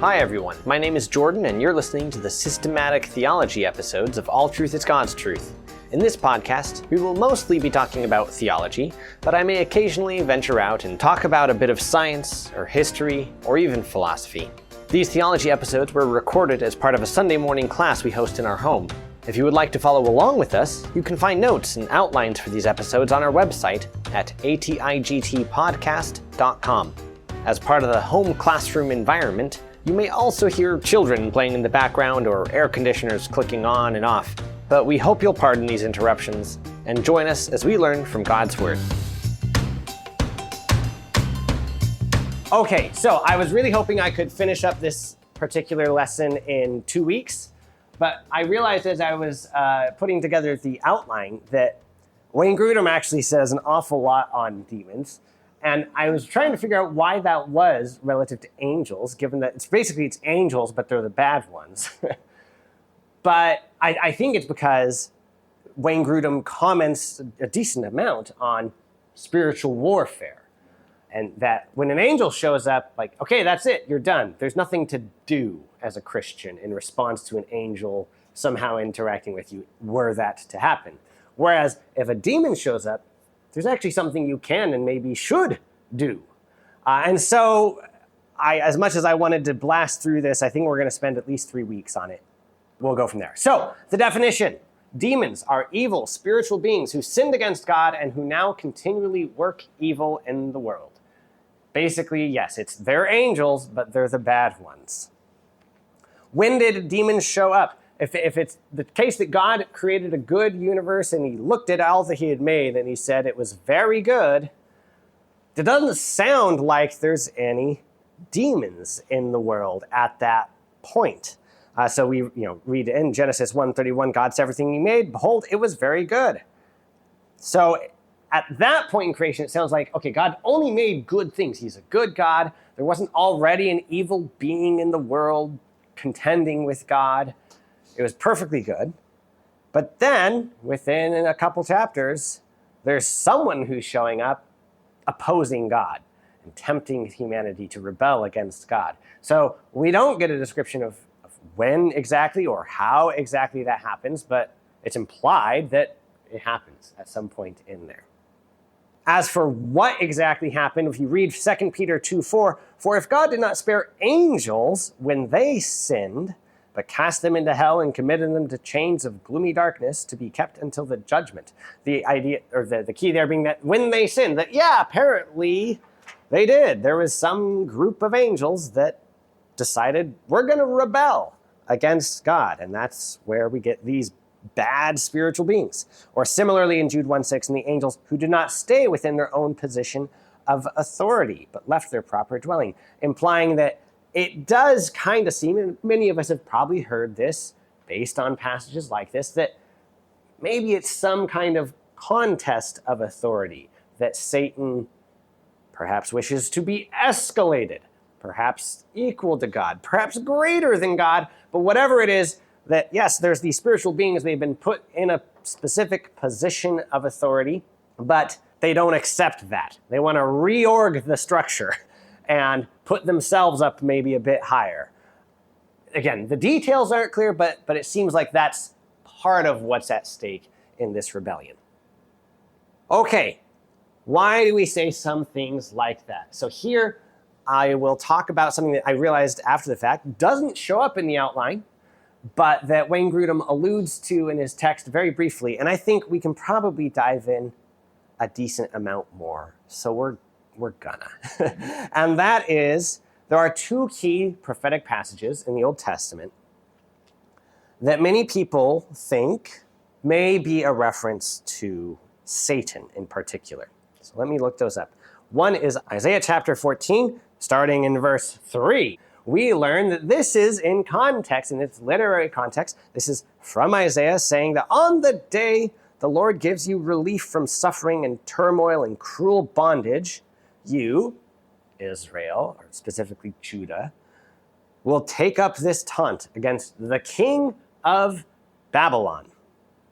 Hi everyone, my name is Jordan and you're listening to the systematic theology episodes of All Truth is God's Truth. In this podcast, we will mostly be talking about theology, but I may occasionally venture out and talk about a bit of science, or history, or even philosophy. These theology episodes were recorded as part of a Sunday morning class we host in our home. If you would like to follow along with us, you can find notes and outlines for these episodes on our website at atigtpodcast.com. As part of the home classroom environment, you may also hear children playing in the background or air conditioners clicking on and off, but we hope you'll pardon these interruptions and join us as we learn from God's Word. Okay, so I was really hoping I could finish up this particular lesson in 2 weeks, but I realized as I was putting together the outline that Wayne Grudem actually says an awful lot on demons. And I was trying to figure out why that was relative to angels, given that it's angels, but they're the bad ones. But I think it's because Wayne Grudem comments a decent amount on spiritual warfare. And that when an angel shows up, like, okay, that's it, you're done. There's nothing to do as a Christian in response to an angel somehow interacting with you, were that to happen. Whereas if a demon shows up, there's actually something you can and maybe should do. And so, as much as I wanted to blast through this, I think we're going to spend at least 3 weeks on it. We'll go from there. So, the definition. Demons are evil spiritual beings who sinned against God and who now continually work evil in the world. Basically, yes, they're angels, but they're the bad ones. When did demons show up? If it's the case that God created a good universe and he looked at all that he had made and he said it was very good, it doesn't sound like there's any demons in the world at that point. So we read in Genesis 1:31, God saw everything he made, behold, it was very good. So at that point in creation, it sounds like, okay, God only made good things. He's a good God. There wasn't already an evil being in the world contending with God. It was perfectly good. But then, within a couple chapters, there's someone who's showing up opposing God and tempting humanity to rebel against God. So we don't get a description of when exactly or how exactly that happens, but it's implied that it happens at some point in there. As for what exactly happened, if you read 2 Peter 2:4, for if God did not spare angels when they sinned, but cast them into hell and committed them to chains of gloomy darkness to be kept until the judgment. The idea, or the key there being that when they sinned, that apparently they did. There was some group of angels that decided we're going to rebel against God, and that's where we get these bad spiritual beings. Or similarly in Jude 1:6, and the angels who did not stay within their own position of authority, but left their proper dwelling, implying that it does kind of seem, and many of us have probably heard this based on passages like this, that maybe it's some kind of contest of authority that Satan perhaps wishes to be escalated, perhaps equal to God, perhaps greater than God, but whatever it is, that yes, there's these spiritual beings, they've been put in a specific position of authority, but they don't accept that. They want to reorg the structure and put themselves up maybe a bit higher. Again, the details aren't clear, but it seems like that's part of what's at stake in this rebellion. Okay, why do we say some things like that? So here I will talk about something that I realized after the fact doesn't show up in the outline, but that Wayne Grudem alludes to in his text very briefly, and I think we can probably dive in a decent amount more. So we're gonna. And that is, there are two key prophetic passages in the Old Testament that many people think may be a reference to Satan in particular. So let me look those up. One is Isaiah chapter 14, starting in verse 3. We learn that this is in context, in its literary context, this is from Isaiah saying that on the day the Lord gives you relief from suffering and turmoil and cruel bondage, you, Israel, or specifically Judah, will take up this taunt against the king of Babylon.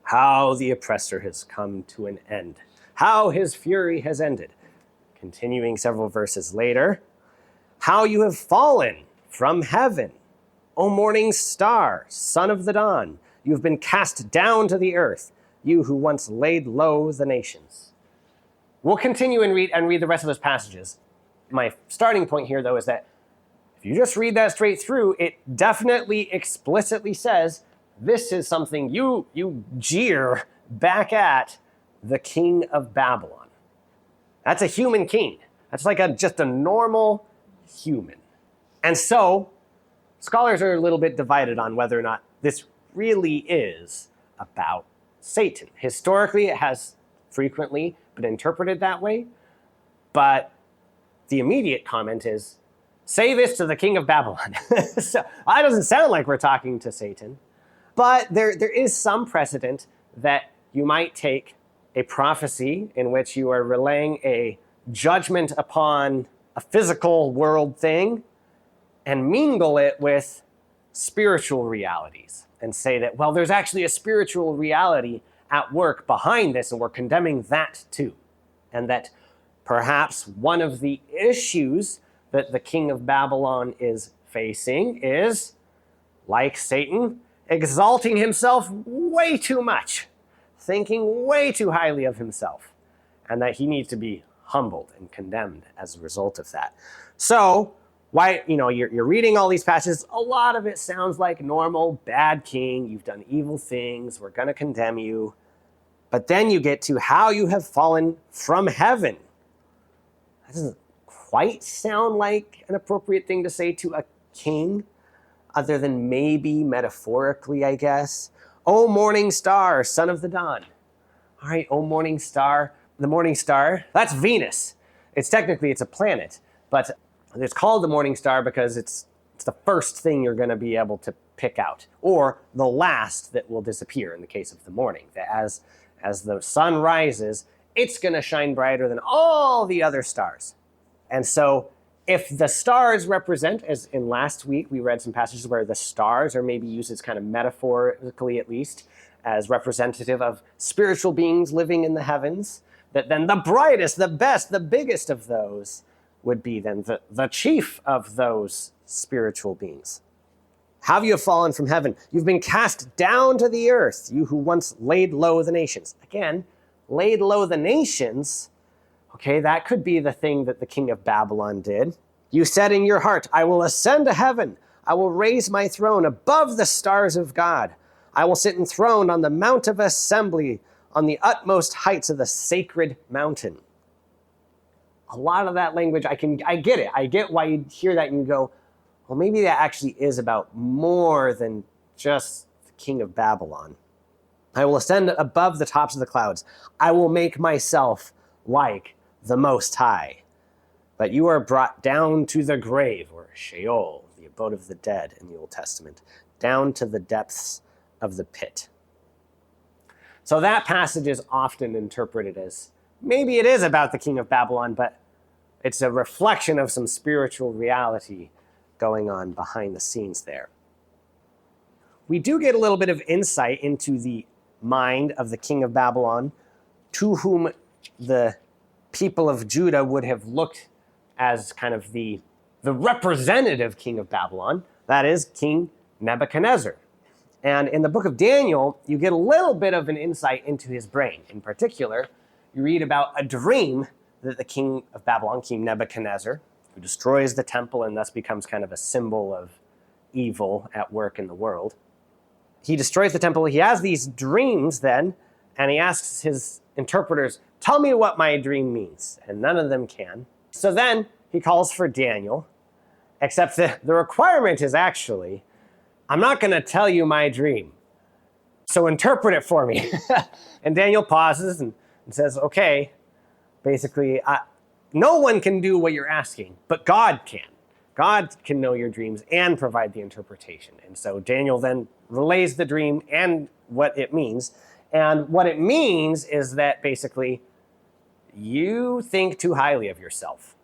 How the oppressor has come to an end. How his fury has ended. Continuing several verses later, how you have fallen from heaven. O morning star, son of the dawn, you have been cast down to the earth, you who once laid low the nations. We'll continue and read the rest of those passages. My starting point here, though, is that if you just read that straight through, it definitely explicitly says this is something you jeer back at the king of Babylon. That's a human king. That's like just a normal human. And so scholars are a little bit divided on whether or not this really is about Satan. Historically, it has frequently been interpreted that way, but the immediate comment is, say this to the king of Babylon. So that doesn't sound like we're talking to Satan, but there is some precedent that you might take a prophecy in which you are relaying a judgment upon a physical world thing and mingle it with spiritual realities and say that, well, there's actually a spiritual reality at work behind this, and we're condemning that too. And that perhaps one of the issues that the king of Babylon is facing is, like Satan, exalting himself way too much, thinking way too highly of himself, and that he needs to be humbled and condemned as a result of that. So, why, you're reading all these passages, a lot of it sounds like normal, bad king, you've done evil things, we're going to condemn you. But then you get to how you have fallen from heaven. That doesn't quite sound like an appropriate thing to say to a king, other than maybe metaphorically, I guess. O morning star, son of the dawn. All right, O morning star. The morning star, that's Venus. It's a planet, but it's called the morning star because it's the first thing you're going to be able to pick out, or the last that will disappear in the case of the morning. That as the sun rises, it's going to shine brighter than all the other stars. And so if the stars represent, as in last week we read some passages where the stars are maybe used as kind of metaphorically at least, as representative of spiritual beings living in the heavens, that then the brightest, the best, the biggest of those would be then the chief of those spiritual beings. How you have fallen from heaven. You've been cast down to the earth, you who once laid low the nations. Again, laid low the nations, okay, that could be the thing that the king of Babylon did. You said in your heart, I will ascend to heaven. I will raise my throne above the stars of God. I will sit enthroned on the mount of assembly, on the utmost heights of the sacred mountain. A lot of that language, I get it. I get why you hear that and you go, well, maybe that actually is about more than just the king of Babylon. I will ascend above the tops of the clouds. I will make myself like the Most High. But you are brought down to the grave, or Sheol, the abode of the dead in the Old Testament, down to the depths of the pit. So that passage is often interpreted as, maybe it is about the king of Babylon, but it's a reflection of some spiritual reality going on behind the scenes there. We do get a little bit of insight into the mind of the king of Babylon, to whom the people of Judah would have looked as kind of the representative king of Babylon, that is King Nebuchadnezzar. And in the book of Daniel, you get a little bit of an insight into his brain. In particular, you read about a dream that the king of Babylon, King Nebuchadnezzar, who destroys the temple and thus becomes kind of a symbol of evil at work in the world. He destroys the temple. He has these dreams then, and he asks his interpreters, tell me what my dream means. And none of them can. So then he calls for Daniel, except the requirement is actually, I'm not going to tell you my dream, so interpret it for me. And Daniel pauses and says, okay, basically, no one can do what you're asking, but God can. God can know your dreams and provide the interpretation. And so Daniel then relays the dream and what it means. And what it means is that basically you think too highly of yourself.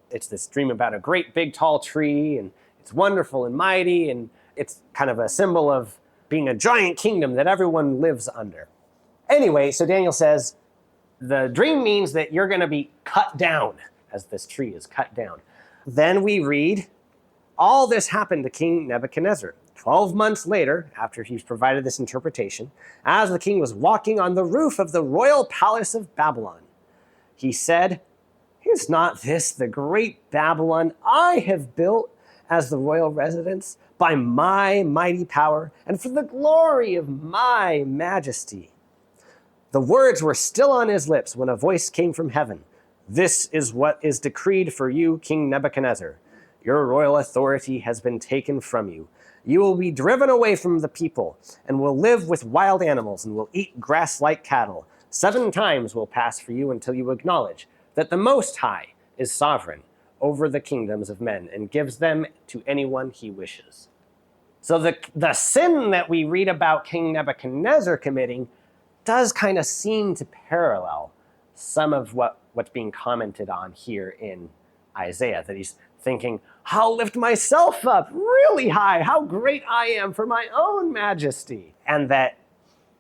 It's this dream about a great big tall tree, and it's wonderful and mighty, and it's kind of a symbol of being a giant kingdom that everyone lives under. Anyway, so Daniel says, the dream means that you're going to be cut down as this tree is cut down. Then we read All this happened to King Nebuchadnezzar. 12 months later, after he's provided this interpretation, as the king was walking on the roof of the royal palace of Babylon, he said, "Is not this the great Babylon I have built as the royal residence by my mighty power and for the glory of my majesty?" The words were still on his lips when a voice came from heaven. "This is what is decreed for you, King Nebuchadnezzar. Your royal authority has been taken from you. You will be driven away from the people and will live with wild animals and will eat grass like cattle. 7 times will pass for you until you acknowledge that the Most High is sovereign over the kingdoms of men and gives them to anyone he wishes." So the sin that we read about King Nebuchadnezzar committing does kind of seem to parallel some of what's being commented on here in Isaiah, that he's thinking, "I'll lift myself up really high, how great I am for my own majesty," and that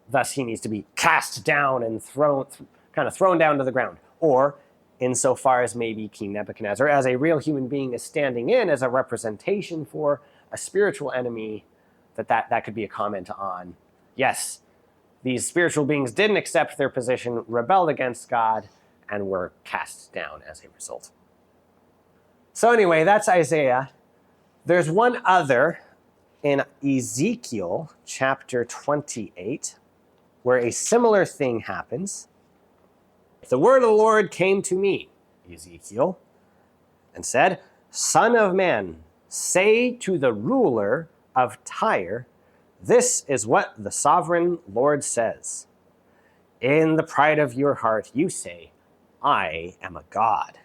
thus he needs to be cast down and thrown down to the ground. Or, insofar as maybe King Nebuchadnezzar, as a real human being, is standing in as a representation for a spiritual enemy, that could be a comment on, yes, these spiritual beings didn't accept their position, rebelled against God, and were cast down as a result. So anyway, that's Isaiah. There's one other in Ezekiel chapter 28, where a similar thing happens. "The word of the Lord came to me," Ezekiel, and said, "Son of man, say to the ruler of Tyre, this is what the sovereign Lord says. In the pride of your heart you say, I am a god.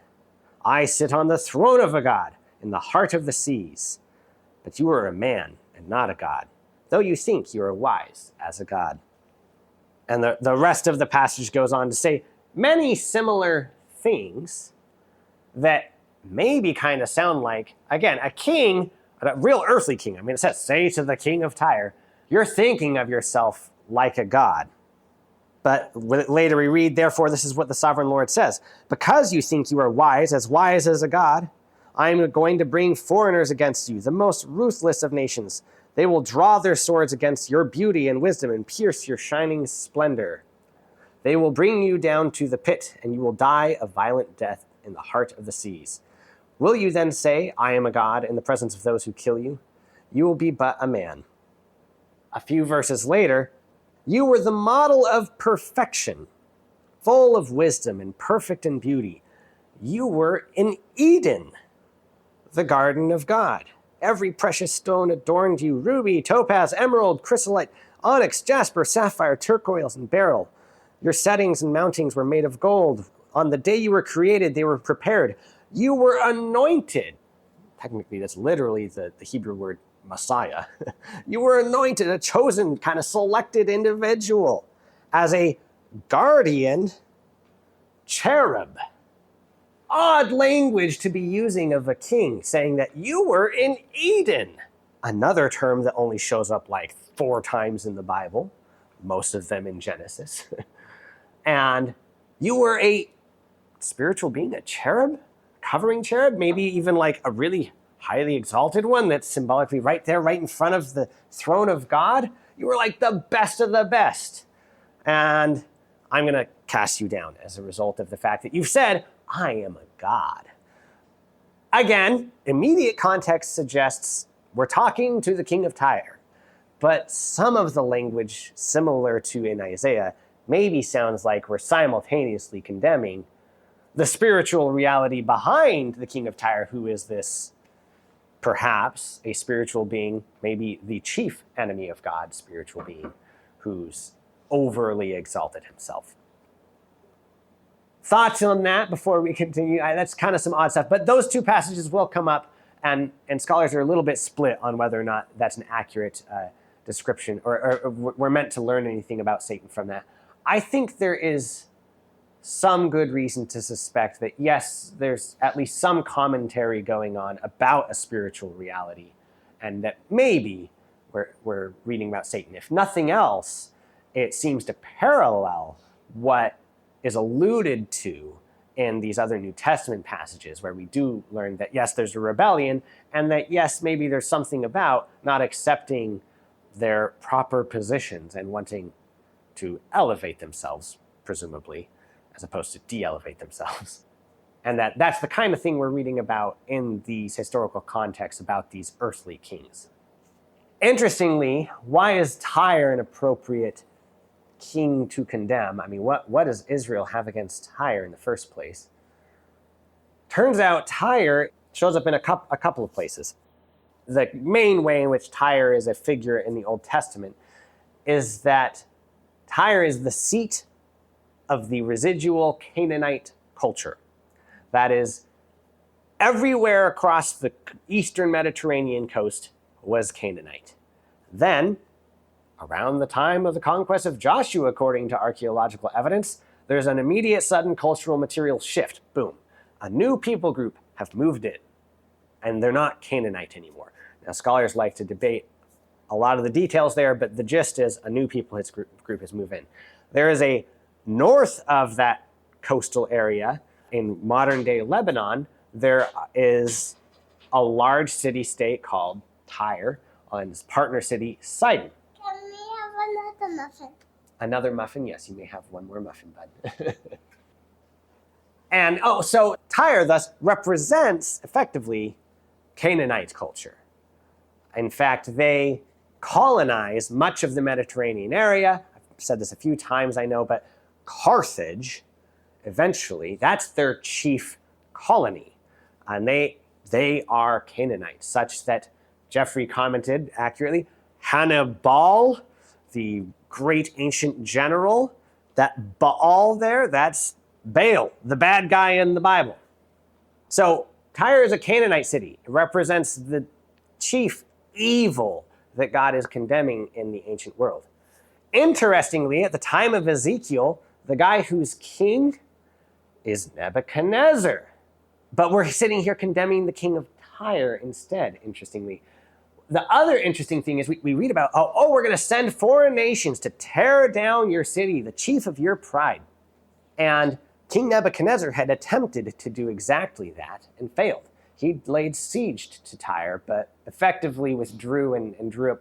I sit on the throne of a god in the heart of the seas. But you are a man and not a god, though you think you are wise as a god." And the rest of the passage goes on to say many similar things that maybe kind of sound like, again, a king, a real earthly king. I mean, it says, "Say to the king of Tyre," you're thinking of yourself like a god. But later we read, "Therefore, this is what the sovereign Lord says. Because you think you are wise as a god, I am going to bring foreigners against you, the most ruthless of nations. They will draw their swords against your beauty and wisdom and pierce your shining splendor. They will bring you down to the pit, and you will die a violent death in the heart of the seas. Will you then say, I am a god, in the presence of those who kill you? You will be but a man." A few verses later, "You were the model of perfection, full of wisdom and perfect in beauty. You were in Eden, the garden of God. Every precious stone adorned you: ruby, topaz, emerald, chrysolite, onyx, jasper, sapphire, turquoise, and beryl. Your settings and mountings were made of gold. On the day you were created, they were prepared. You were anointed." Technically, that's literally the Hebrew word Messiah. "You were anointed, a chosen, kind of selected individual, as a guardian cherub." Odd language to be using of a king, saying that you were in Eden. Another term that only shows up like 4 times in the Bible, most of them in Genesis. And you were a spiritual being, a cherub, covering cherub, maybe even like a really highly exalted one that's symbolically right there, right in front of the throne of God. You were like the best of the best. And I'm going to cast you down as a result of the fact that you've said, I am a god. Again, immediate context suggests we're talking to the king of Tyre. But some of the language similar to in Isaiah maybe sounds like we're simultaneously condemning the spiritual reality behind the king of Tyre, who is this, perhaps, a spiritual being, maybe the chief enemy of God, spiritual being, who's overly exalted himself. Thoughts on that before we continue? That's kind of some odd stuff, but those 2 passages will come up, and scholars are a little bit split on whether or not that's an accurate description, or we're meant to learn anything about Satan from that. I think there is some good reason to suspect that, yes, there's at least some commentary going on about a spiritual reality, and that maybe we're reading about Satan. If nothing else, it seems to parallel what is alluded to in these other New Testament passages where we do learn that, yes, there's a rebellion, and that, yes, maybe there's something about not accepting their proper positions and wanting to elevate themselves, presumably, as opposed to de-elevate themselves. And that's the kind of thing we're reading about in these historical contexts about these earthly kings. Interestingly, why is Tyre an appropriate king to condemn? I mean, what does Israel have against Tyre in the first place? Turns out Tyre shows up in a couple of places. The main way in which Tyre is a figure in the Old Testament is that Tyre is the seat of the residual Canaanite culture. That is, everywhere across the eastern Mediterranean coast was Canaanite. Then, around the time of the conquest of Joshua, according to archaeological evidence, there's an immediate sudden cultural material shift. Boom. A new people group have moved in, and they're not Canaanite anymore. Now, scholars like to debate a lot of the details there, but the gist is a new people group has moved in. There is a north of that coastal area, in modern-day Lebanon, there is a large city-state called Tyre, and its partner city, Sidon. Can we have another muffin? Another muffin? Yes, you may have one more muffin, bud. And, so Tyre thus represents, effectively, Canaanite culture. In fact, they colonize much of the Mediterranean area. I've said this a few times, I know, but Carthage, eventually, that's their chief colony. And they are Canaanites, such that Jeffrey commented accurately, Hannibal, the great ancient general, that Baal there, that's Baal, the bad guy in the Bible. So Tyre is a Canaanite city. It represents the chief evil that God is condemning in the ancient world. Interestingly, at the time of Ezekiel, the guy who's king is Nebuchadnezzar. But we're sitting here condemning the king of Tyre instead, interestingly. The other interesting thing is we read about, we're going to send foreign nations to tear down your city, the chief of your pride. And King Nebuchadnezzar had attempted to do exactly that and failed. He laid siege to Tyre, but effectively withdrew and drew up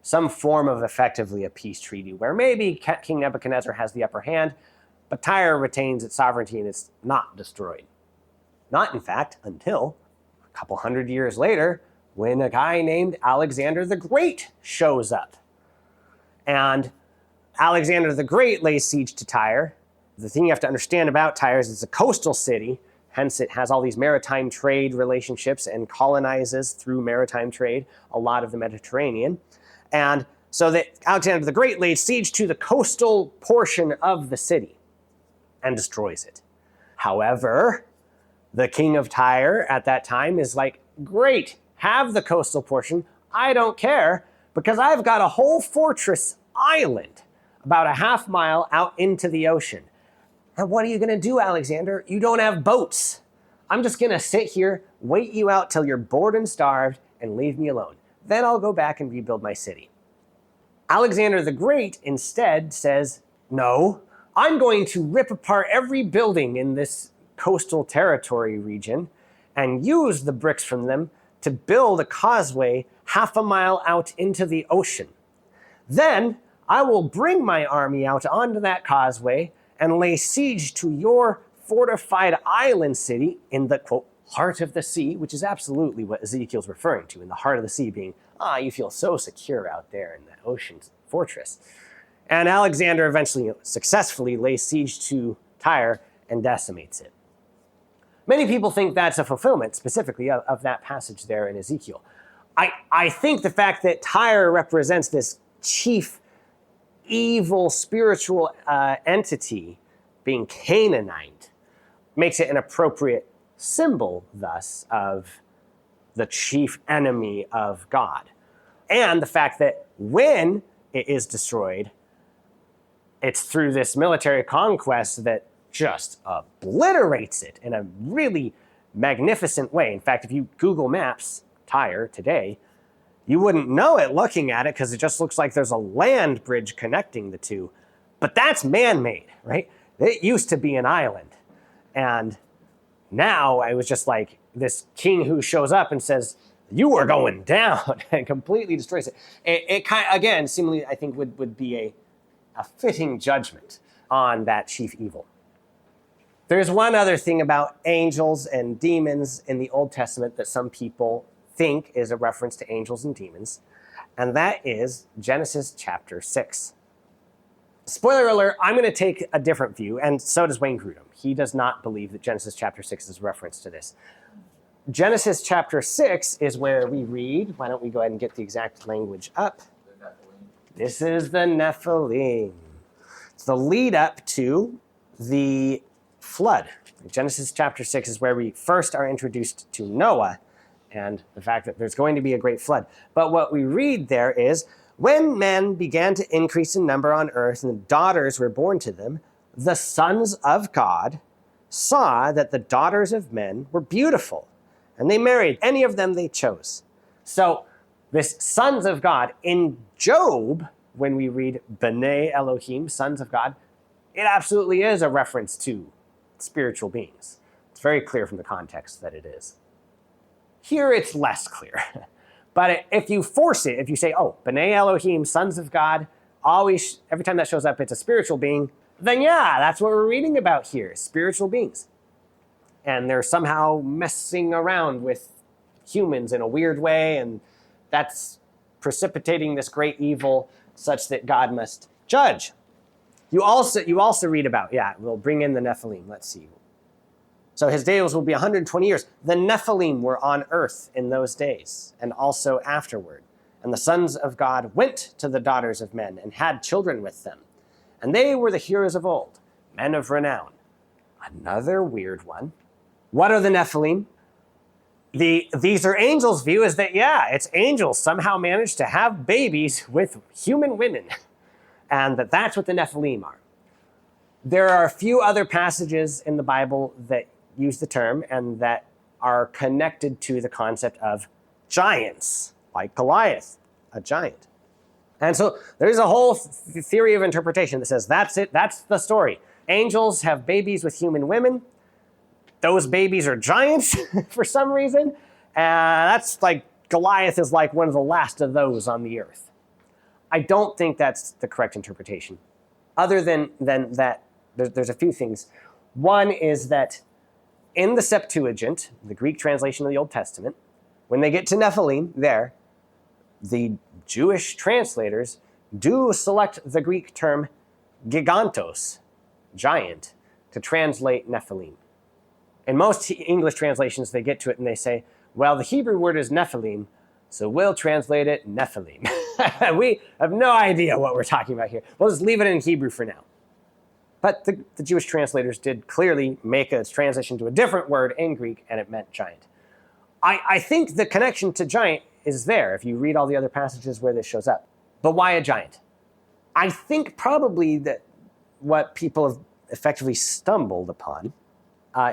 some form of effectively a peace treaty where maybe King Nebuchadnezzar has the upper hand, but Tyre retains its sovereignty and it's not destroyed. Not, in fact, until a couple hundred years later, when a guy named Alexander the Great shows up. And Alexander the Great lays siege to Tyre. The thing you have to understand about Tyre is it's a coastal city, hence it has all these maritime trade relationships and colonizes through maritime trade a lot of the Mediterranean. And so that Alexander the Great lays siege to the coastal portion of the city and destroys it. However, the king of Tyre at that time is like, great, have the coastal portion. I don't care because I've got a whole fortress island about a half mile out into the ocean. And what are you going to do, Alexander? You don't have boats. I'm just going to sit here, wait you out till you're bored and starved, and leave me alone. Then I'll go back and rebuild my city. Alexander the Great instead says, no, I'm going to rip apart every building in this coastal territory region and use the bricks from them to build a causeway half a mile out into the ocean. Then I will bring my army out onto that causeway and lay siege to your fortified island city in the, quote, heart of the sea, which is absolutely what Ezekiel's referring to, in the heart of the sea being, you feel so secure out there in the ocean fortress. And Alexander eventually successfully lays siege to Tyre and decimates it. Many people think that's a fulfillment specifically of that passage there in Ezekiel. I think the fact that Tyre represents this chief evil spiritual entity being Canaanite makes it an appropriate symbol thus of the chief enemy of God. And the fact that when it is destroyed, it's through this military conquest that just obliterates it in a really magnificent way. In fact, if you Google Maps Tyre today, you wouldn't know it looking at it because it just looks like there's a land bridge connecting the two. But that's man-made, right? It used to be an island. And now I was just like this king who shows up and says, you are going down, and completely destroys it. It kind of, again, seemingly, I think would be a fitting judgment on that chief evil. There's one other thing about angels and demons in the Old Testament that some people think is a reference to angels and demons, and that is Genesis chapter 6. Spoiler alert, I'm going to take a different view, and so does Wayne Grudem. He does not believe that Genesis chapter 6 is a reference to this. Genesis chapter 6 is where we read, why don't we go ahead and get the exact language up? This is the Nephilim. It's the lead up to the flood. Genesis chapter 6 is where we first are introduced to Noah and the fact that there's going to be a great flood. But what we read there is, when men began to increase in number on earth and daughters were born to them, the sons of God saw that the daughters of men were beautiful, and they married any of them they chose. So this sons of God, in Job, when we read B'nai Elohim, sons of God, it absolutely is a reference to spiritual beings. It's very clear from the context that it is. Here it's less clear. But if you force it, if you say, oh, B'nai Elohim, sons of God, always, every time that shows up, it's a spiritual being, then yeah, that's what we're reading about here, spiritual beings. And they're somehow messing around with humans in a weird way, and that's precipitating this great evil such that God must judge. You also read about, we'll bring in the Nephilim. Let's see. So his days will be 120 years. The Nephilim were on earth in those days, and also afterward. And the sons of God went to the daughters of men and had children with them. And they were the heroes of old, men of renown. Another weird one. What are the Nephilim? These are angels' view is that, it's angels somehow managed to have babies with human women. And that's what the Nephilim are. There are a few other passages in the Bible that use the term and that are connected to the concept of giants, like Goliath, a giant. And so there's a whole theory of interpretation that says that's it, that's the story. Angels have babies with human women. Those babies are giants for some reason. That's like Goliath is like one of the last of those on the earth. I don't think that's the correct interpretation. Other than that, there's a few things. One is that in the Septuagint, the Greek translation of the Old Testament, when they get to Nephilim there, the Jewish translators do select the Greek term gigantos, giant, to translate Nephilim. In most English translations, they get to it and they say, well, the Hebrew word is Nephilim, so we'll translate it Nephilim. We have no idea what we're talking about here. We'll just leave it in Hebrew for now. But the Jewish translators did clearly make a transition to a different word in Greek, and it meant giant. I think the connection to giant is there if you read all the other passages where this shows up. But why a giant? I think probably that what people have effectively stumbled upon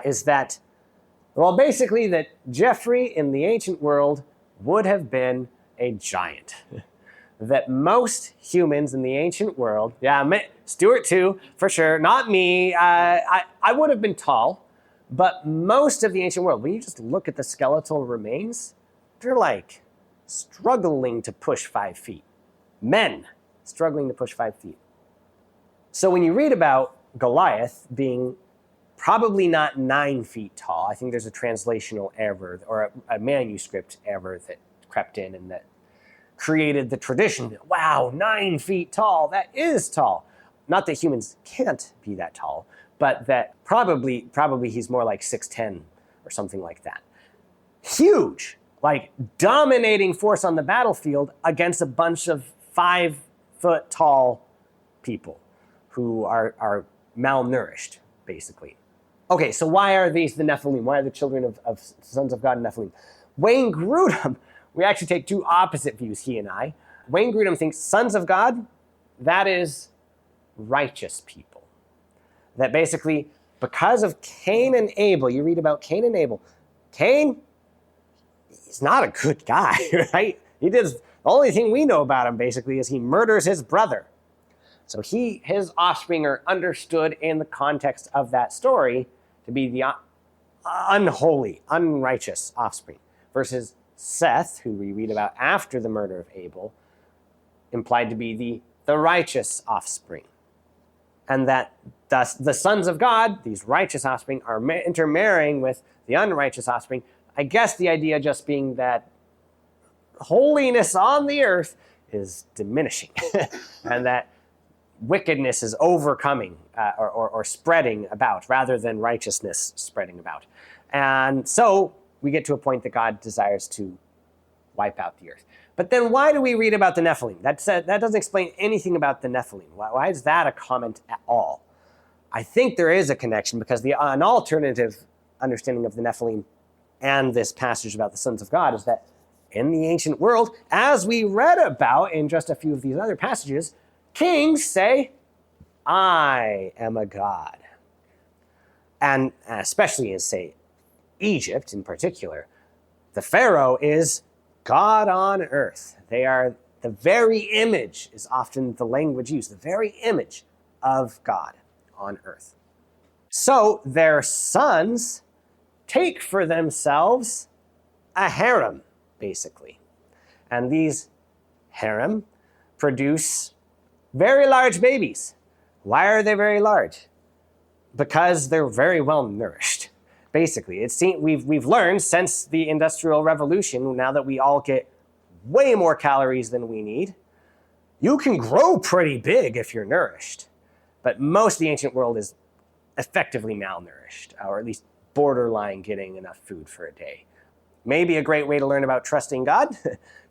is that, well, basically that Jeffrey in the ancient world would have been a giant. That most humans in the ancient world, Stuart too, for sure, not me, I would have been tall, but most of the ancient world, when you just look at the skeletal remains, they're like struggling to push 5 feet. Men struggling to push 5 feet. So when you read about Goliath being probably not 9 feet tall, I think there's a translational error or a manuscript error that crept in and that created the tradition that, wow, 9 feet tall, that is tall. Not that humans can't be that tall, but that probably he's more like 6'10" or something like that. Huge, like dominating force on the battlefield against a bunch of 5 foot tall people who are malnourished, basically. Okay, so why are these the Nephilim? Why are the children of sons of God Nephilim? Wayne Grudem, we actually take two opposite views, he and I. Wayne Grudem thinks sons of God, that is righteous people. That basically, because of Cain and Abel, you read about Cain and Abel. Cain, he's not a good guy, right? The only thing we know about him, basically, is he murders his brother. So his offspring are understood in the context of that story to be the unholy, unrighteous offspring, versus Seth, who we read about after the murder of Abel, implied to be the righteous offspring. And that thus the sons of God, these righteous offspring, are intermarrying with the unrighteous offspring. I guess the idea just being that holiness on the earth is diminishing and that wickedness is overcoming or spreading about rather than righteousness spreading about. And so we get to a point that God desires to wipe out the earth. But then why do we read about the Nephilim? That doesn't explain anything about the Nephilim. Why is that a comment at all? I think there is a connection because an alternative understanding of the Nephilim and this passage about the sons of God is that in the ancient world, as we read about in just a few of these other passages, kings say, I am a god. And especially in, say, Egypt in particular, the Pharaoh is God on earth. They are the very image, is often the language used, the very image of God on earth. So their sons take for themselves a harem, basically. And these harem produce very large babies. Why are they very large? Because they're very well nourished. Basically, we've learned since the Industrial Revolution, now that we all get way more calories than we need, you can grow pretty big if you're nourished. But most of the ancient world is effectively malnourished, or at least borderline getting enough food for a day. Maybe a great way to learn about trusting God,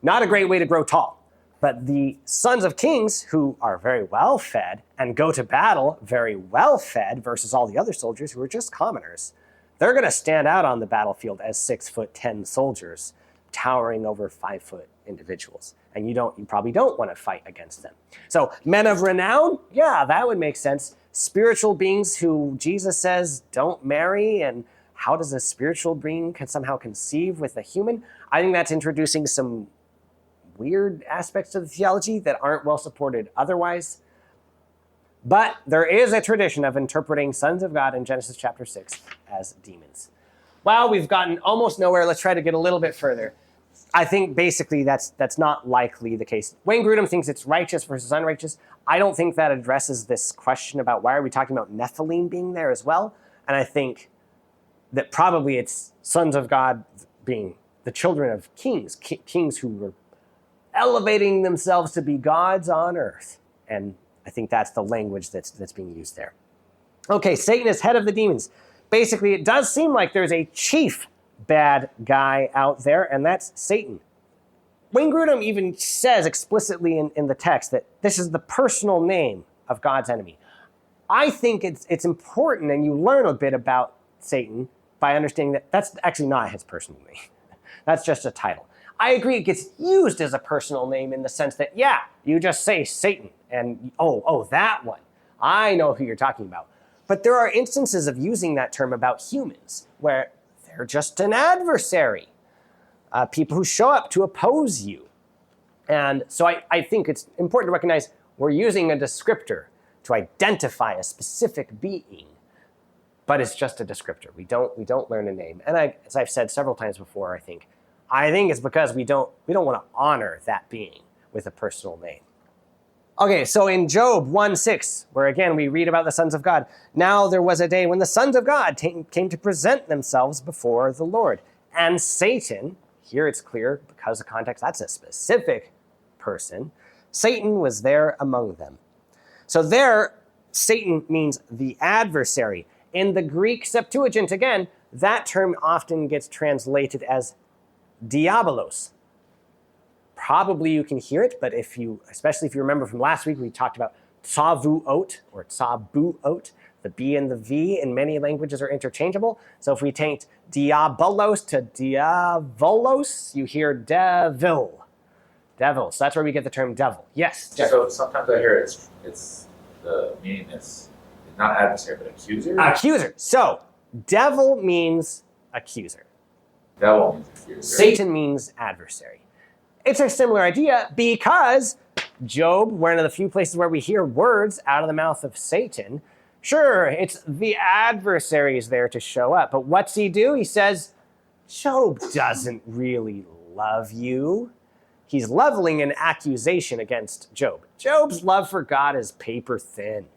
not a great way to grow tall. But the sons of kings who are very well fed and go to battle very well fed versus all the other soldiers who are just commoners, they're going to stand out on the battlefield as 6'10" soldiers, towering over 5-foot individuals. And you probably don't want to fight against them. So men of renown, yeah, that would make sense. Spiritual beings who Jesus says don't marry, and how does a spiritual being somehow conceive with a human? I think that's introducing some weird aspects to the theology that aren't well supported otherwise. But there is a tradition of interpreting sons of God in Genesis chapter 6 as demons. Well, we've gotten almost nowhere. Let's try to get a little bit further. I think basically that's not likely the case. Wayne Grudem thinks it's righteous versus unrighteous. I don't think that addresses this question about why are we talking about Nephilim being there as well. And I think that probably it's sons of God being the children of kings, kings who were elevating themselves to be gods on earth. And I think that's the language that's being used there. Okay, Satan is head of the demons. Basically, it does seem like there's a chief bad guy out there, and that's Satan. Wayne Grudem even says explicitly in the text that this is the personal name of God's enemy. I think it's important, and you learn a bit about Satan by understanding that that's actually not his personal name. That's just a title. I agree it gets used as a personal name in the sense that, yeah, you just say Satan, and oh, that one. I know who you're talking about. But there are instances of using that term about humans where they're just an adversary, people who show up to oppose you. And so I think it's important to recognize we're using a descriptor to identify a specific being, but it's just a descriptor. We don't learn a name. And as I've said several times before, I think it's because we don't want to honor that being with a personal name. Okay, so in Job 1:6, where again we read about the sons of God, now there was a day when the sons of God came to present themselves before the Lord. And Satan, here it's clear because of context, that's a specific person. Satan was there among them. So there, Satan means the adversary. In the Greek Septuagint, again, that term often gets translated as diabolos. Probably you can hear it, but especially if you remember from last week, we talked about tsavuot or tsabuot. The B and the V in many languages are interchangeable. So if we take diabolos to diavolos, you hear devil. Devil. So that's where we get the term devil. Yes, Jeff. So sometimes I hear it's the meaning is not adversary, but accuser. Accuser. So devil means accuser. Devil means accuser. Satan means adversary. It's a similar idea because Job, one of the few places where we hear words out of the mouth of Satan, Sure, it's the adversaries there to show up. But what's he do? He says, Job doesn't really love you. He's leveling an accusation against Job. Job's love for God is paper thin.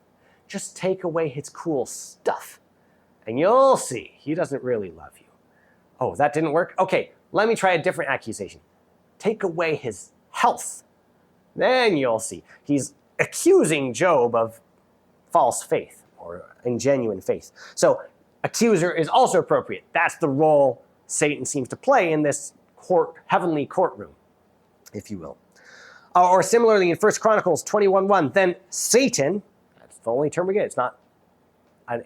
Just take away his cool stuff, and you'll see he doesn't really love you. Oh, that didn't work? Okay, let me try a different accusation. Take away his health. Then you'll see. He's accusing Job of false faith or ingenuine faith. So accuser is also appropriate. That's the role Satan seems to play in this heavenly courtroom, if you will. Or similarly in 1 Chronicles 21:1, then Satan, that's the only term we get, it's not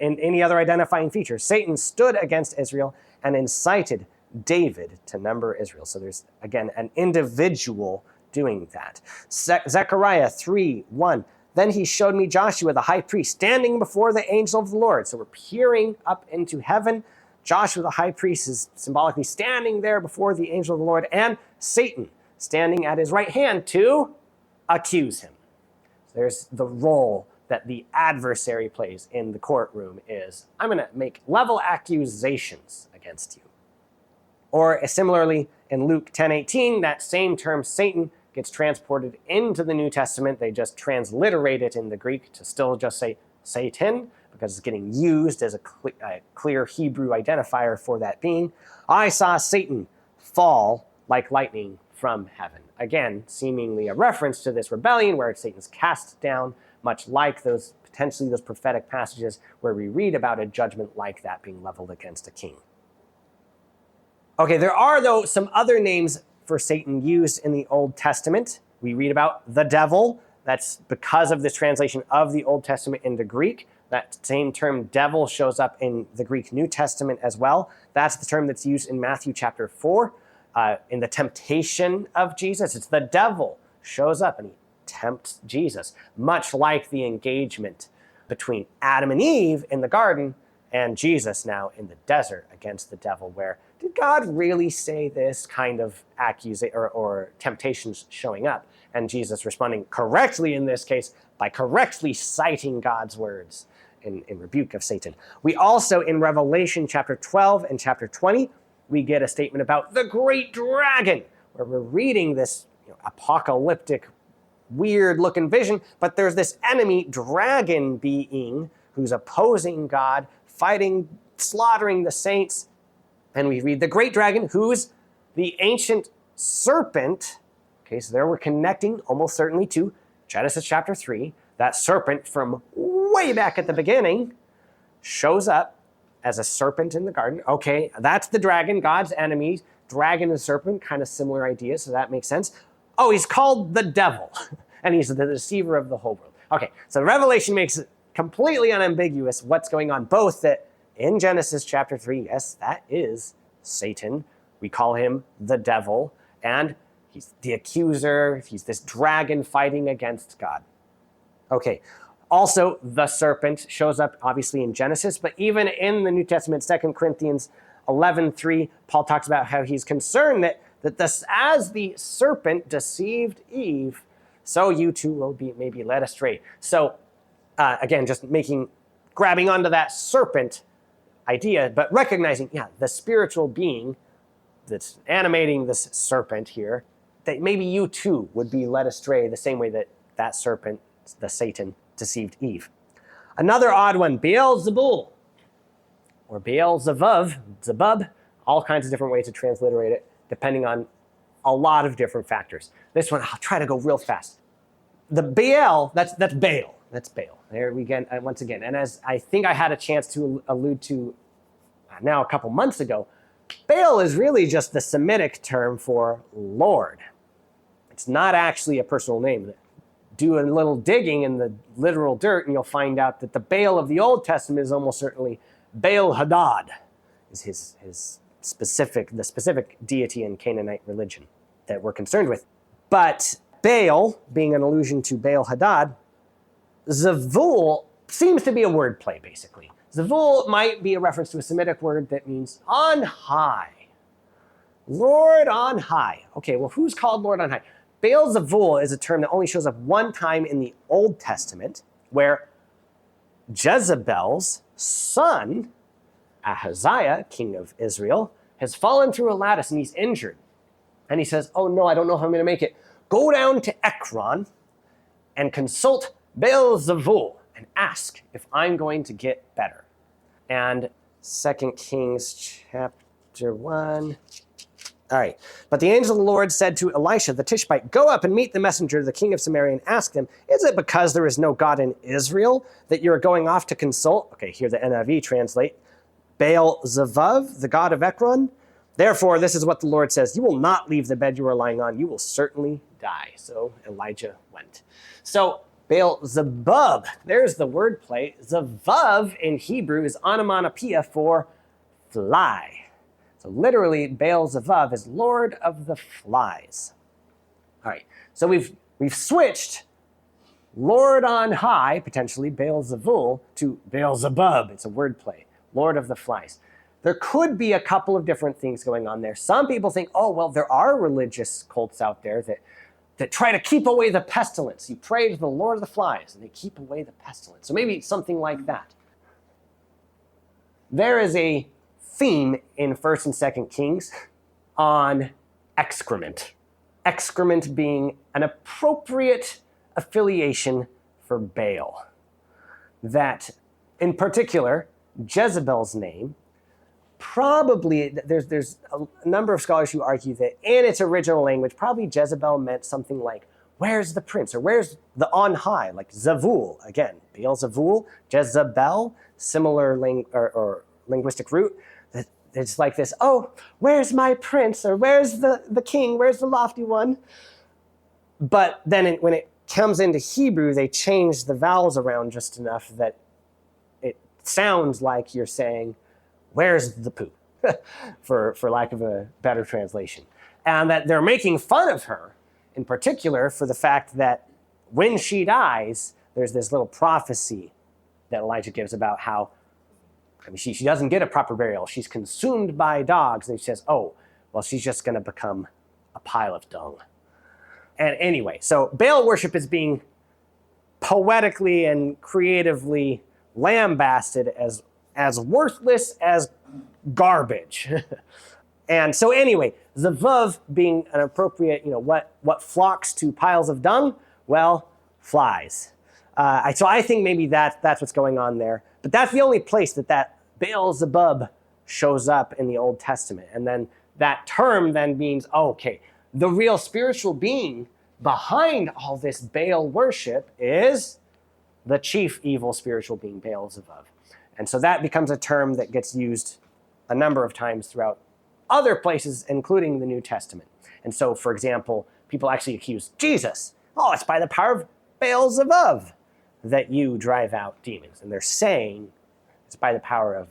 any other identifying feature, Satan stood against Israel and incited David to number Israel. So there's, again, an individual doing that. Zechariah 3:1, then he showed me Joshua, the high priest, standing before the angel of the Lord. So we're peering up into heaven. Joshua, the high priest, is symbolically standing there before the angel of the Lord, and Satan standing at his right hand to accuse him. So there's the role that the adversary plays in the courtroom is, I'm going to make level accusations against you. Or similarly, in Luke 10:18, that same term Satan gets transported into the New Testament. They just transliterate it in the Greek to still just say Satan, because it's getting used as a clear Hebrew identifier for that being. I saw Satan fall like lightning from heaven. Again, seemingly a reference to this rebellion where Satan's cast down, much like those prophetic passages where we read about a judgment like that being leveled against a king. Okay, there are, though, some other names for Satan used in the Old Testament. We read about the devil. That's because of this translation of the Old Testament into Greek. That same term devil shows up in the Greek New Testament as well. That's the term that's used in Matthew chapter 4. In the temptation of Jesus, it's the devil shows up and he tempts Jesus, much like the engagement between Adam and Eve in the garden and Jesus now in the desert against the devil, where did God really say this kind of accusation or temptations showing up? And Jesus responding correctly in this case by correctly citing God's words in rebuke of Satan. We also, in Revelation chapter 12 and chapter 20, we get a statement about the great dragon, where we're reading this apocalyptic, weird-looking vision, but there's this enemy dragon being who's opposing God, fighting, slaughtering the saints. And we read the great dragon, who's the ancient serpent. Okay, so there we're connecting almost certainly to Genesis chapter 3. That serpent from way back at the beginning shows up as a serpent in the garden. Okay, that's the dragon, God's enemy. Dragon and serpent, kind of similar ideas, so that makes sense. Oh, he's called the devil, and he's the deceiver of the whole world. Okay, so Revelation makes it completely unambiguous what's going on, both that in Genesis chapter 3, yes, that is Satan. We call him the devil, and he's the accuser. He's this dragon fighting against God. Okay, also the serpent shows up obviously in Genesis, but even in the New Testament, 2 Corinthians 11:3, Paul talks about how he's concerned that as the serpent deceived Eve, so you too will be maybe led astray. So again, just grabbing onto that serpent idea, but recognizing, the spiritual being that's animating this serpent here, that maybe you too would be led astray the same way that serpent, the Satan, deceived Eve. Another odd one, Beelzebul, or Zebub, all kinds of different ways to transliterate it, depending on a lot of different factors. This one, I'll try to go real fast. The Baal, that's Baal. That's Baal. There we go, once again. And as I think I had a chance to allude to now a couple months ago, Baal is really just the Semitic term for Lord. It's not actually a personal name. Do a little digging in the literal dirt and you'll find out that the Baal of the Old Testament is almost certainly Baal Hadad, is the specific deity in Canaanite religion that we're concerned with. But Baal, being an allusion to Baal Hadad, Zavul seems to be a wordplay, basically. Zavul might be a reference to a Semitic word that means on high. Lord on high. Okay, well, who's called Lord on high? Beelzebul is a term that only shows up one time in the Old Testament, where Jezebel's son, Ahaziah, king of Israel, has fallen through a lattice and he's injured. And he says, oh no, I don't know how I'm going to make it. Go down to Ekron and consult Baal-Zebul and ask if I'm going to get better. And 2 Kings chapter 1. All right. But the angel of the Lord said to Elisha the Tishbite, go up and meet the messenger of the king of Samaria and ask him, is it because there is no God in Israel that you are going off to consult? Okay, here the NIV translate. Baal-Zebub, the god of Ekron. Therefore, this is what the Lord says, you will not leave the bed you are lying on. You will certainly die. So Elijah went. So Baal-Zebub, there's the wordplay. Zebub in Hebrew is onomatopoeia for fly. So literally, Baal-Zebub is Lord of the Flies. All right, so we've switched Lord on high, potentially Baal-Zebul, to Baal-Zebub. It's a wordplay, Lord of the Flies. There could be a couple of different things going on there. Some people think, oh, well, there are religious cults out there that try to keep away the pestilence. You pray to the Lord of the Flies, and they keep away the pestilence. So maybe something like that. There is a theme in 1st and 2nd Kings on excrement. Excrement being an appropriate affiliation for Baal. That, in particular, Jezebel's name, probably, there's a number of scholars who argue that in its original language, probably Jezebel meant something like, where's the prince? Or where's the on high? Like Zavul, again, Baal-Zebul, Jezebel, similar linguistic root. It's like this, oh, where's my prince? Or where's the king? Where's the lofty one? But then when it comes into Hebrew, they change the vowels around just enough that it sounds like you're saying, where's the poo? for lack of a better translation. And that they're making fun of her, in particular, for the fact that when she dies, there's this little prophecy that Elijah gives about how she doesn't get a proper burial. She's consumed by dogs. And he says, oh, well, she's just going to become a pile of dung. And anyway, so Baal worship is being poetically and creatively lambasted as worthless as garbage. And so anyway, Zebub being an appropriate, what flocks to piles of dung? Well, flies. So I think maybe that's what's going on there. But that's the only place that Baal-Zebub shows up in the Old Testament. And then that term then means, okay, the real spiritual being behind all this Baal worship is the chief evil spiritual being, Baal-Zebub. And so that becomes a term that gets used a number of times throughout other places, including the New Testament. And so, for example, people actually accuse Jesus, oh, it's by the power of Baal-Zebub that you drive out demons. And they're saying it's by the power of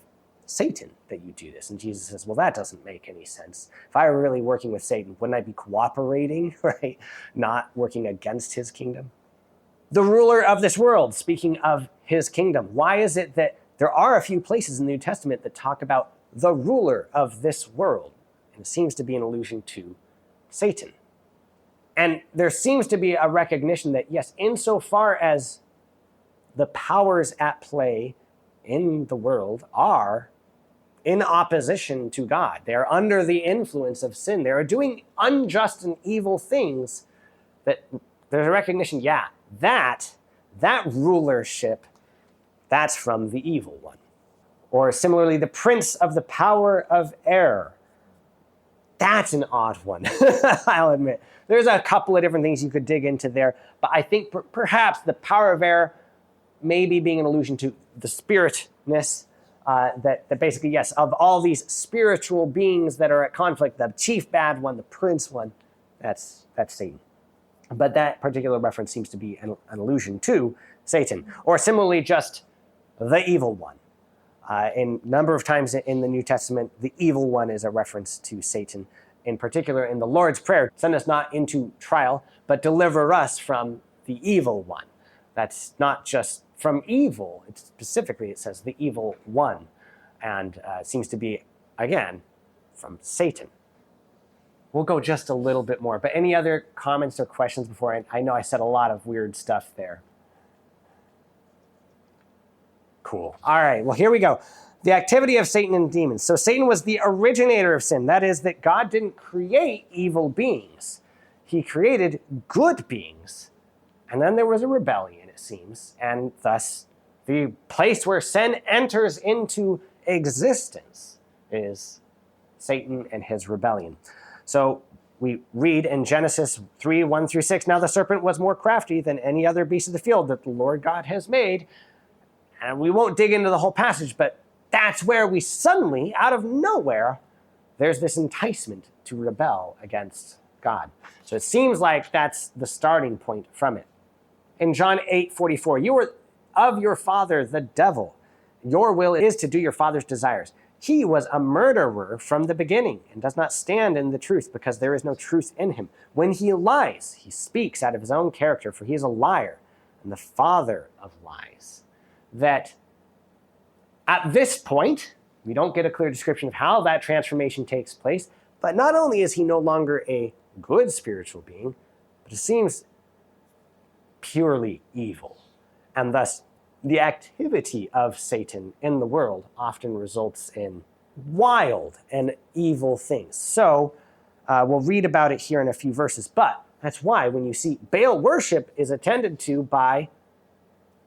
Satan that you do this. And Jesus says, well, that doesn't make any sense. If I were really working with Satan, wouldn't I be cooperating, right? Not working against his kingdom? The ruler of this world, speaking of his kingdom, why is it that there are a few places in the New Testament that talk about the ruler of this world? And it seems to be an allusion to Satan. And there seems to be a recognition that, yes, insofar as the powers at play in the world are in opposition to God, they are under the influence of sin, they are doing unjust and evil things, that there's a recognition, that rulership, that's from the evil one. Or similarly, the prince of the power of air. That's an odd one, I'll admit. There's a couple of different things you could dig into there, but I think perhaps the power of air maybe being an allusion to the spiritness, that basically, yes, of all these spiritual beings that are at conflict, the chief bad one, the prince one, that's Satan. But that particular reference seems to be an allusion to Satan. Or similarly, just the evil one. In a number of times in the New Testament, the evil one is a reference to Satan. In particular, in the Lord's Prayer, send us not into trial, but deliver us from the evil one. That's not just from evil. It's specifically, it says the evil one. And it seems to be, again, from Satan. We'll go just a little bit more. But any other comments or questions before I know I said a lot of weird stuff there. Cool. All right, well, here we go. The activity of Satan and demons. So Satan was the originator of sin. That is, that God didn't create evil beings. He created good beings. And then there was a rebellion, it seems, and thus the place where sin enters into existence is Satan and his rebellion. So we read in Genesis 3, 1 through 6, now the serpent was more crafty than any other beast of the field that the Lord God has made. And we won't dig into the whole passage, but that's where we suddenly, out of nowhere, there's this enticement to rebel against God. So it seems like that's the starting point from it. In John 8:44, you are of your father, the devil. Your will is to do your father's desires. He was a murderer from the beginning and does not stand in the truth because there is no truth in him. When he lies, he speaks out of his own character, for he is a liar and the father of lies. That at this point, we don't get a clear description of how that transformation takes place, but not only is he no longer a good spiritual being, but it seems purely evil. And thus, the activity of Satan in the world often results in wild and evil things. So we'll read about it here in a few verses, but that's why when you see Baal worship is attended to by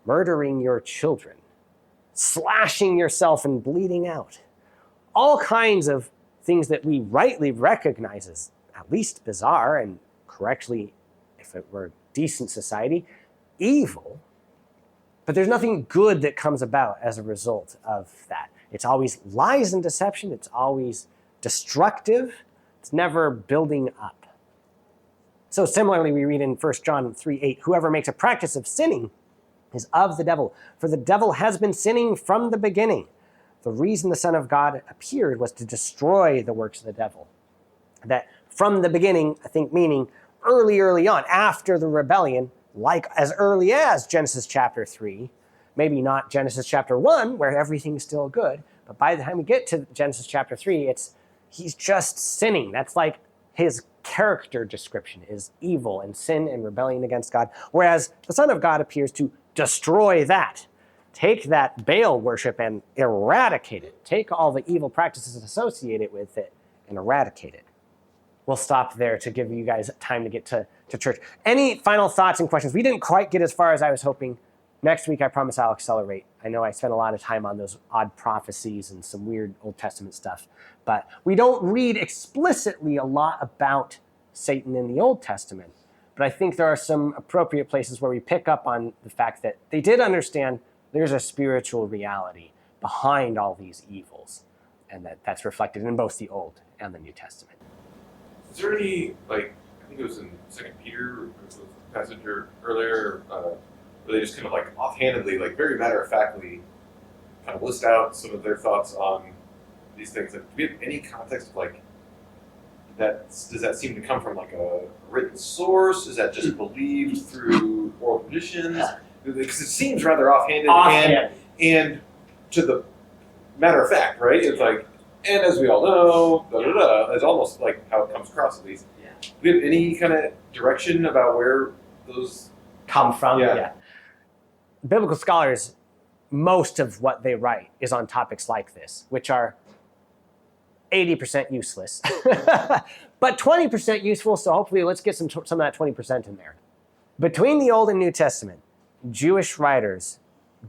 murdering your children, slashing yourself and bleeding out, all kinds of things that we rightly recognize as at least bizarre and correctly, if it were decent society, evil. But there's nothing good that comes about as a result of that. It's always lies and deception. It's always destructive. It's never building up. So similarly, we read in 1 John 3:8, whoever makes a practice of sinning is of the devil, for the devil has been sinning from the beginning. The reason the Son of God appeared was to destroy the works of the devil. That from the beginning, I think meaning early on, after the rebellion, like as early as Genesis chapter 3, maybe not Genesis chapter 1, where everything's still good, but by the time we get to Genesis chapter 3, he's just sinning. That's like his character description is evil and sin and rebellion against God, whereas the Son of God appears to destroy that. Take that Baal worship and eradicate it. Take all the evil practices associated with it and eradicate it. We'll stop there to give you guys time to get to church. Any final thoughts and questions? We didn't quite get as far as I was hoping. Next week, I promise I'll accelerate. I know I spent a lot of time on those odd prophecies and some weird Old Testament stuff, but we don't read explicitly a lot about Satan in the Old Testament. But I think there are some appropriate places where we pick up on the fact that they did understand there's a spiritual reality behind all these evils, and that's reflected in both the Old and the New Testament. Is there any, I think it was in 2 Peter, passage earlier, where they just kind of offhandedly, very matter-of-factly kind of list out some of their thoughts on these things? Do we have any context of does that seem to come from a written source? Is that just believed through oral traditions? Because it seems rather offhanded. And to the matter of fact, right? It's and as we all know, it's almost how it comes across at least. Yeah. Do we have any kind of direction about where those come from? Yeah. Biblical scholars, most of what they write is on topics like this, which are 80% useless, but 20% useful. So hopefully let's get some of that 20% in there. Between the Old and New Testament, Jewish writers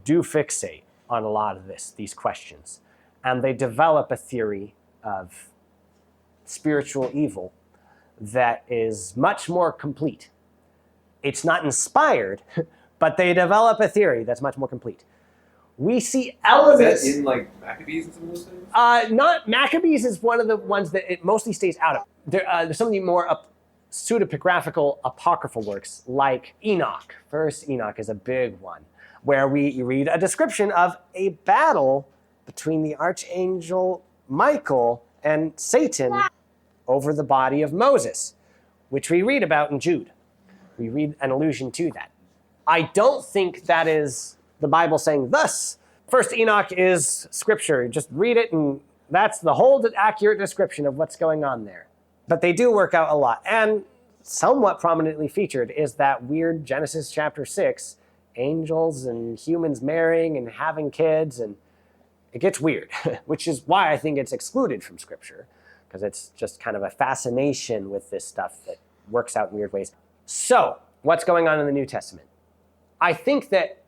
do fixate on a lot of these questions. And they develop a theory of spiritual evil that is much more complete. It's not inspired, but they develop a theory that's much more complete. We see elements... Is that in Maccabees and some of those things? Not Maccabees is one of the ones that it mostly stays out of. There's some of the more pseudepigraphical apocryphal works like Enoch. First Enoch is a big one, where we read a description of a battle between the archangel Michael and Satan over the body of Moses, which we read about in Jude. We read an allusion to that. I don't think that is the Bible saying thus. First Enoch is scripture. Just read it, and that's the whole accurate description of what's going on there. But they do work out a lot. And somewhat prominently featured is that weird Genesis chapter 6 angels and humans marrying and having kids, and it gets weird, which is why I think it's excluded from Scripture, because it's just kind of a fascination with this stuff that works out in weird ways. So, what's going on in the New Testament? I think that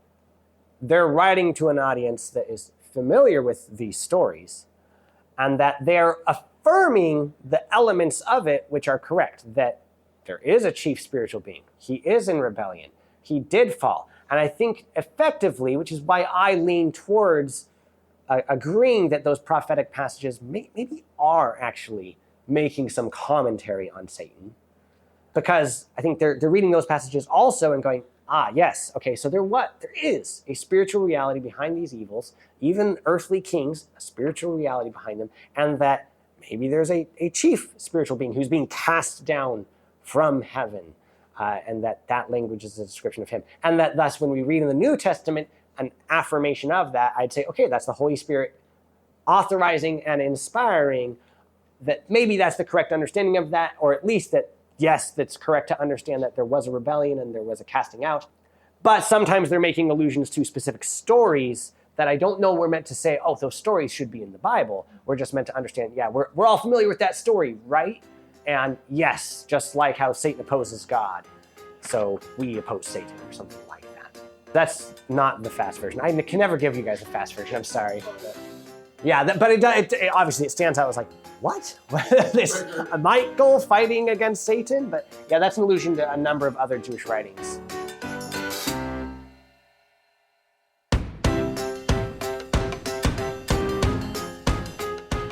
they're writing to an audience that is familiar with these stories, and that they're affirming the elements of it which are correct, that there is a chief spiritual being. He is in rebellion. He did fall. And I think effectively, which is why I lean towards agreeing that those prophetic passages maybe are actually making some commentary on Satan, because I think they're reading those passages also and going, yes, okay, so there is a spiritual reality behind these evils, even earthly kings, a spiritual reality behind them, and that maybe there's a chief spiritual being who's being cast down from heaven, and that language is a description of him. And that thus, when we read in the New Testament an affirmation of that, I'd say, okay, that's the Holy Spirit authorizing and inspiring, that maybe that's the correct understanding of that, or at least that, yes, that's correct to understand that there was a rebellion and there was a casting out. But sometimes they're making allusions to specific stories that I don't know we're meant to say, oh, those stories should be in the Bible. We're just meant to understand, yeah, we're all familiar with that story, right? And yes, just like how Satan opposes God, so we oppose Satan or something like that. That's not the fast version. I can never give you guys a fast version, I'm sorry. Yeah, but it obviously it stands out as like, what? This Michael fighting against Satan? But yeah, that's an allusion to a number of other Jewish writings.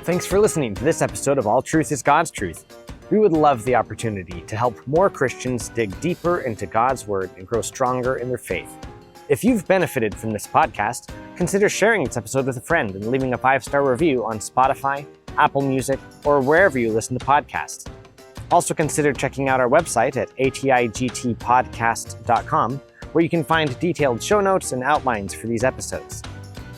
Thanks for listening to this episode of All Truth is God's Truth. We would love the opportunity to help more Christians dig deeper into God's Word and grow stronger in their faith. If you've benefited from this podcast, consider sharing this episode with a friend and leaving a 5-star review on Spotify, Apple Music, or wherever you listen to podcasts. Also consider checking out our website at atigtpodcast.com, where you can find detailed show notes and outlines for these episodes.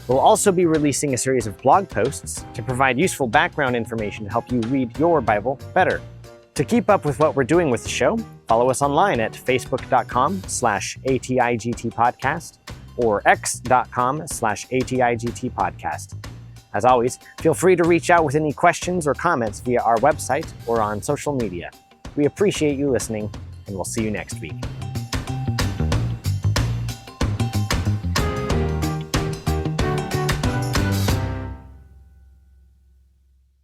We'll also be releasing a series of blog posts to provide useful background information to help you read your Bible better. To keep up with what we're doing with the show, follow us online at facebook.com/atigtpodcast or x.com/atigtpodcast. As always, feel free to reach out with any questions or comments via our website or on social media. We appreciate you listening, and we'll see you next week.